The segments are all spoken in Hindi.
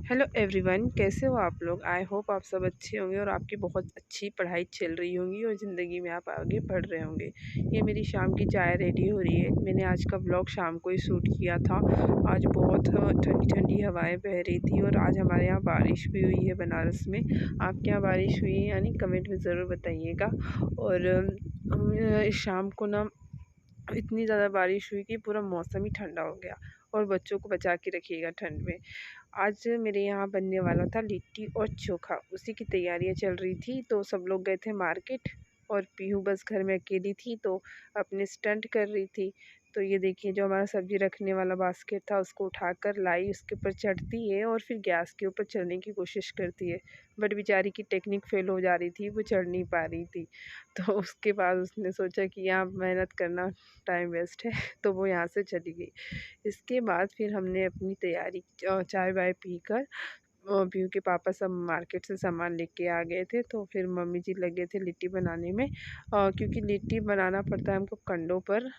हेलो एवरीवन, कैसे हो आप लोग। आई होप आप सब अच्छे होंगे और आपकी बहुत अच्छी पढ़ाई चल रही होंगी और ज़िंदगी में आप आगे बढ़ रहे होंगे। ये मेरी शाम की चाय रेडी हो रही है। मैंने आज का व्लॉग शाम को ही शूट किया था। आज बहुत ठंडी ठंडी हवाएं बह रही थी और आज हमारे यहाँ बारिश भी हुई है बनारस में। आपके यहाँ बारिश हुई है यानी कमेंट में ज़रूर बताइएगा। और इस शाम को ना इतनी ज़्यादा बारिश हुई कि पूरा मौसम ही ठंडा हो गया। और बच्चों को बचा के रखिएगा ठंड में। आज मेरे यहाँ बनने वाला था लिट्टी और चोखा, उसी की तैयारियाँ चल रही थी। तो सब लोग गए थे मार्केट और पीहू बस घर में अकेली थी तो अपने स्टंट कर रही थी। तो ये देखिए, जो हमारा सब्ज़ी रखने वाला बास्केट था उसको उठाकर लाई, उसके ऊपर चढ़ती है और फिर गैस के ऊपर चढ़ने की कोशिश करती है। बट बेचारी की टेक्निक फ़ेल हो जा रही थी, वो चढ़ नहीं पा रही थी। तो उसके बाद उसने सोचा कि यहाँ मेहनत करना टाइम वेस्ट है तो वो यहाँ से चली गई। इसके बाद फिर हमने अपनी तैयारी चाय वाय पीकर पीहू के पापा सब मार्केट से सामान लेके आ गए थे। तो फिर मम्मी जी लगे थे लिट्टी बनाने में। क्योंकि लिट्टी बनाना पड़ता है हमको कंडों पर।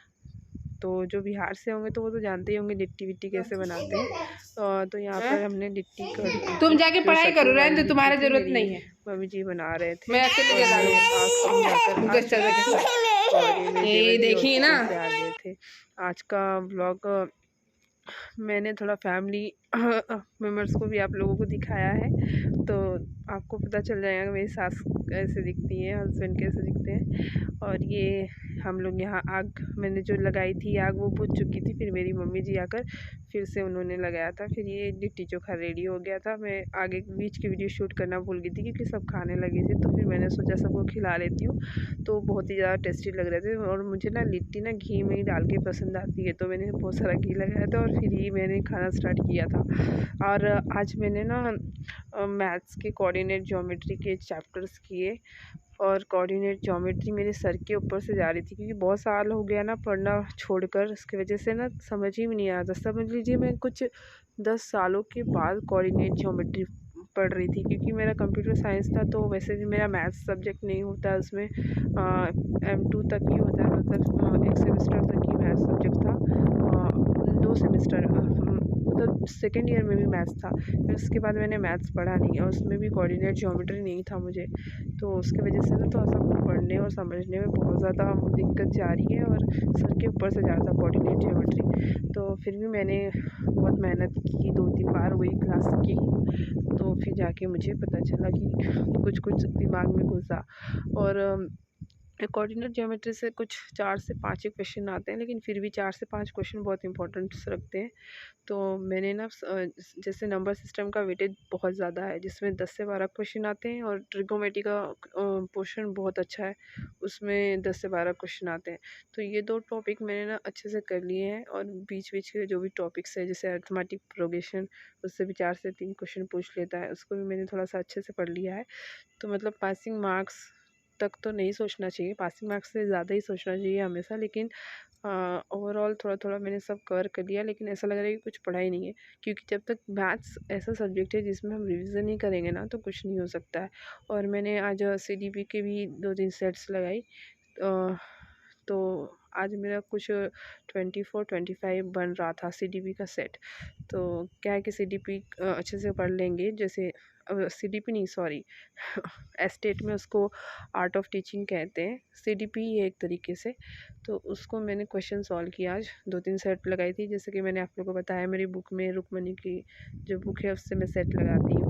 तो जो बिहार से होंगे तो वो तो जानते ही होंगे लिट्टी विट्टी कैसे बनाते हैं। तो यहाँ पर हमने लिट्टी कर दी तुम थी, जाके जो पढ़ाई करो, सत्तू रहने वाली दो, लिट्टी तुम्हारा थी जरूरत मेरी नहीं है। मम्मी जी बना रहे थे। मैं अकेले और जला मैं लूंगी आग समझाकर आ मुकेश चाचा चुकी के थी साथ। और ये मेरे देवर ये जी देखिए ना। हॉस्टल से आ गए थे। आज का ब्लॉग मैंने थोड़ा फैमिली मेम्बर्स को भी आप लोगों को दिखाया है। तो आपको पता चल जाएगा मेरी सास कैसे दिखती हैं, हस्बैंड कैसे दिखते हैं। और ये हम लोग यहाँ आग मैंने जो लगाई थी, आग वो बुझ चुकी थी। फिर मेरी मम्मी जी आकर फिर से उन्होंने लगाया था। फिर ये लिट्टी चोखा रेडी हो गया था। मैं आगे बीच की वीडियो शूट करना भूल गई थी क्योंकि सब खाने लगे थे। तो फिर मैंने सोचा सबको खिला लेती हूँ। तो बहुत ही ज़्यादा टेस्टी लग रहे थे और मुझे ना लिट्टी ना घी में ही डाल के पसंद आती है। तो मैंने बहुत सारा घी लगाया था और फिर ही मैंने खाना स्टार्ट किया था। और आज मैंने ना मैथ्स के कोऑर्डिनेट ज्योमेट्री के चैप्टर्स किए। और कोऑर्डिनेट ज्योमेट्री मेरे सर के ऊपर से जा रही थी क्योंकि बहुत साल हो गया ना पढ़ना छोड़कर। उसकी वजह से ना समझ ही में नहीं आता। समझ लीजिए मैं कुछ 10 सालों के बाद कोऑर्डिनेट ज्योमेट्री पढ़ रही थी क्योंकि मेरा कंप्यूटर साइंस था। तो वैसे भी मेरा मैथ्स सब्जेक्ट नहीं होता है उसमें। M2 तक ही होता है, मतलब एक सेमेस्टर तक ही मैथ्स सब्जेक्ट था। 2 सेमेस्टर मतलब सेकेंड ईयर में भी मैथ्स था। फिर उसके बाद मैंने मैथ्स पढ़ा नहीं और उसमें भी कोऑर्डिनेट ज्योमेट्री नहीं था मुझे। तो उसकी वजह से ना थोड़ा सा पढ़ने और समझने में बहुत ज़्यादा दिक्कत जा रही है और सर के ऊपर से जा रहा था कोऑर्डिनेट ज्योमेट्री। तो फिर भी मैंने बहुत मेहनत की, 2-3 बार वही क्लास की। तो फिर जाके मुझे पता चला कि कुछ कुछ दिमाग में घुसा। और कोऑर्डिनेट ज्योमेट्री से कुछ 4 से 5 ही क्वेश्चन आते हैं, लेकिन फिर भी 4 से 5 क्वेश्चन बहुत इंपॉर्टेंट्स रखते हैं। तो मैंने ना जैसे नंबर सिस्टम का वेटेज बहुत ज़्यादा है जिसमें 10 से 12 क्वेश्चन आते हैं और ट्रिगोमेट्री का पोर्शन बहुत अच्छा है, उसमें 10 से 12 क्वेश्चन आते हैं। तो ये 2 टॉपिक मैंने ना अच्छे से कर लिए हैं। और बीच बीच के जो भी टॉपिक्स है जैसे अरिथमेटिक प्रोग्रेशन, उससे भी 4 से 3 क्वेश्चन पूछ लेता है, उसको भी मैंने थोड़ा सा अच्छे से पढ़ लिया है। तो मतलब पासिंग मार्क्स तक तो नहीं सोचना चाहिए, पासिंग मार्क्स से ज़्यादा ही सोचना चाहिए हमेशा। लेकिन ओवरऑल थोड़ा थोड़ा मैंने सब कवर कर लिया। लेकिन ऐसा लग रहा है कि कुछ पढ़ा ही नहीं है क्योंकि जब तक मैथ्स ऐसा सब्जेक्ट है जिसमें हम रिवीजन नहीं करेंगे ना तो कुछ नहीं हो सकता है। और मैंने आज CDP के भी 2-3 सेट्स लगाई। तो आज मेरा कुछ 24-25 बन रहा था CDP का सेट। तो क्या है कि CDP अच्छे से पढ़ लेंगे। जैसे CDP नहीं, सॉरी एस्टेट में उसको आर्ट ऑफ टीचिंग कहते हैं, CDP ही है एक तरीके से। तो उसको मैंने क्वेश्चन सॉल्व किया आज, 2-3 सेट लगाई थी। जैसे कि मैंने आप लोगों को बताया मेरी बुक में रुक्मणी की जो बुक है उससे मैं सेट लगाती हूँ।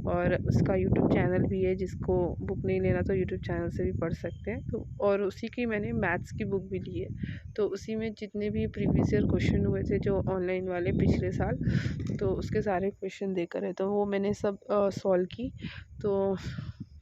और उसका यूट्यूब चैनल भी है, जिसको बुक नहीं लेना तो यूट्यूब चैनल से भी पढ़ सकते हैं। तो और उसी की मैंने मैथ्स की बुक भी ली है। तो उसी में जितने भी प्रीवियस ईयर क्वेश्चन हुए थे जो ऑनलाइन वाले पिछले साल, तो उसके सारे क्वेश्चन देकर है तो वो मैंने सब सॉल्व की। तो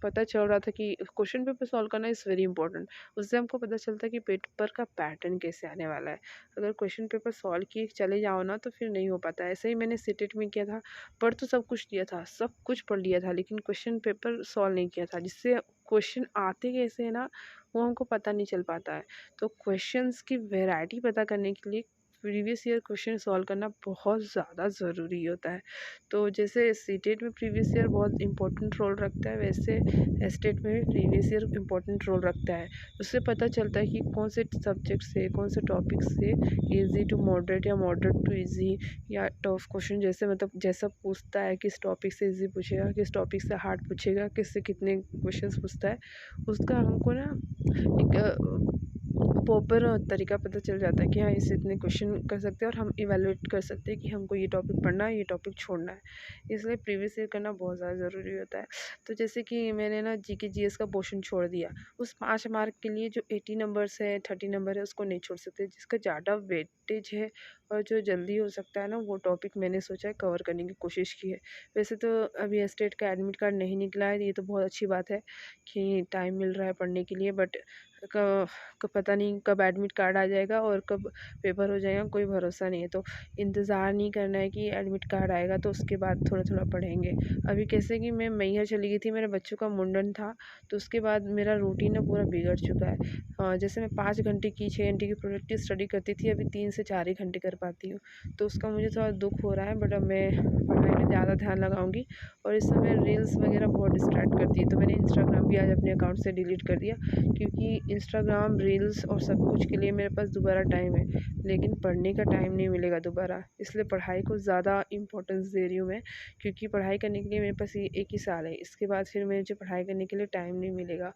पता चल रहा था कि क्वेश्चन पेपर सॉल्व करना इज़ वेरी इंपॉर्टेंट। उससे हमको पता चलता है कि पेपर का पैटर्न कैसे आने वाला है। अगर क्वेश्चन पेपर सॉल्व किए चले जाओ ना तो फिर नहीं हो पाता। ऐसे ही मैंने सीटेट में किया था, पढ़ तो सब कुछ लिया था, सब कुछ पढ़ लिया था, लेकिन क्वेश्चन पेपर सॉल्व नहीं किया था, जिससे क्वेश्चन आते कैसे हैं ना वो हमको पता नहीं चल पाता है। तो क्वेश्चंस की वैरायटी पता करने के लिए प्रीवियस ईयर क्वेश्चन सॉल्व करना बहुत ज़्यादा ज़रूरी होता है। तो जैसे सीटेट में प्रीवियस ईयर बहुत इंपॉर्टेंट रोल रखता है, वैसे एस्टेट में भी प्रीवियस ईयर इंपॉर्टेंट रोल रखता है। उससे पता चलता है कि कौन से सब्जेक्ट से, कौन से टॉपिक से ईज़ी टू मॉडरेट या मॉडरेट टू ईज़ी या टफ क्वेश्चन, जैसे मतलब जैसा पूछता है, किस टॉपिक से ईज़ी पूछेगा, किस टॉपिक से हार्ड पूछेगा, किससे कितने क्वेश्चंस पूछता है, उसका हमको ना एक प्रॉपर तरीका पता चल जाता है कि हाँ, इससे इतने क्वेश्चन कर सकते हैं और हम इवैल्यूएट कर सकते हैं कि हमको ये टॉपिक पढ़ना है, ये टॉपिक छोड़ना है। इसलिए प्रीवियस ईयर करना बहुत ज़्यादा ज़रूरी होता है। तो जैसे कि मैंने ना जीके जीएस का पोर्शन छोड़ दिया, उस 5 मार्क के लिए जो 80 नंबर्स है, 30 नंबर है, उसको नहीं छोड़ सकते। जिसका ज़्यादा वेटेज है और जो जल्दी हो सकता है ना, वो टॉपिक मैंने सोचा है कवर करने की कोशिश की है। वैसे तो अभी एस्टेट का एडमिट कार्ड नहीं निकला है, ये तो बहुत अच्छी बात है कि टाइम मिल रहा है पढ़ने के लिए, बट पता नहीं कब एडमिट कार्ड आ जाएगा और कब पेपर हो जाएगा, कोई भरोसा नहीं है। तो इंतज़ार नहीं करना है कि एडमिट कार्ड आएगा तो उसके बाद थोड़ा थोड़ा पढ़ेंगे। अभी कैसे कि मैं मैहर चली गई थी, मेरे बच्चों का मुंडन था, तो उसके बाद मेरा रूटीन ना पूरा बिगड़ चुका है। जैसे मैं 5 घंटे की 6 घंटे की प्रोडक्टिव स्टडी करती थी, अभी 3 से 4 ही घंटे कर पाती हूँ। तो उसका मुझे थोड़ा दुख हो रहा है, बट अब मैं पढ़ाई में ज़्यादा ध्यान लगाऊंगी। और इस समय रील्स वगैरह बहुत डिस्ट्रैक्ट करती है, तो मैंने इंस्टाग्राम भी आज अपने अकाउंट से डिलीट कर दिया, क्योंकि इंस्टाग्राम, रील्स और सब कुछ के लिए मेरे पास दोबारा टाइम है, लेकिन पढ़ने का टाइम नहीं मिलेगा दोबारा। इसलिए पढ़ाई को ज़्यादा इम्पोर्टेंस दे रही हूँ मैं, क्योंकि पढ़ाई करने के लिए मेरे पास ये 1 ही साल है, इसके बाद फिर मुझे पढ़ाई करने के लिए टाइम नहीं मिलेगा।